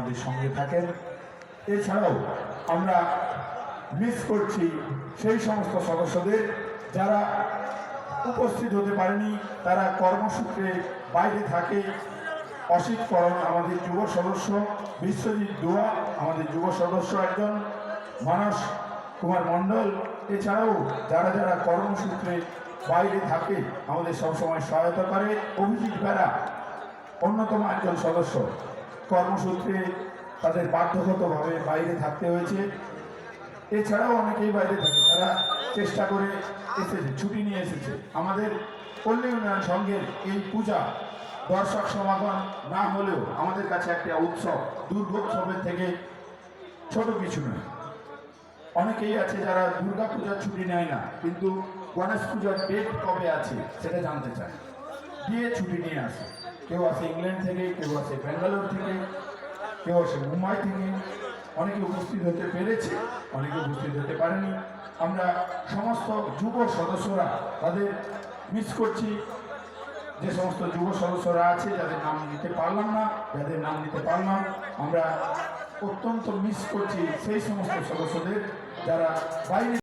আমাদের সঙ্গে থাকেন। এছাড়াও আমরা মিস করছি সেই সমস্ত সদস্যদের যারা উপস্থিত হতে পারেনি, তারা কর্মসূত্রে বাইরে থাকে। অসিত করণ আমাদের যুব সদস্য, বিশ্বজিৎ দোয়া আমাদের যুব সদস্য একজন, মানস কুমার মণ্ডল, এছাড়াও যারা যারা কর্মসূত্রে বাইরে থাকে আমাদের সবসময় সহায়তা করে। অভিজিৎ বেরা অন্যতম একজন সদস্য, কর্মসূত্রে তাদের বাধ্যগতভাবে বাইরে থাকতে হয়েছে। এছাড়াও অনেকেই বাইরে থাকে, তারা চেষ্টা করে এসেছে, ছুটি নিয়ে এসেছে। আমাদের পল্লী উন্নয়ন সংঘের এই পূজা দর্শক সমাগম না হলেও আমাদের কাছে একটা উৎসব, দুর্গোৎসবের থেকে ছোট কিছু নয়। অনেকেই আছে যারা দুর্গা পূজার ছুটি নেয় না, কিন্তু গণেশ পূজার ডেট কবে আছে সেটা জানতে চায়, দিয়ে ছুটি নিয়ে আসে। কেউ আসে ইংল্যান্ড থেকে, কেউ আসে ব্যাঙ্গালোর থেকে, কেউ আসে মুম্বাই থেকে। অনেকে উপস্থিত হতে পেরেছে, অনেকে উপস্থিত হতে পারেনি। আমরা সমস্ত যুব সদস্যরা তাদের মিস করছি। যে সমস্ত যুব সদস্যরা আছে যাদের নাম নিতে পারলাম না, যাদের নাম নিতে পারলাম, আমরা অত্যন্ত মিস করছি সেই সমস্ত সদস্যদের যারা বাইরে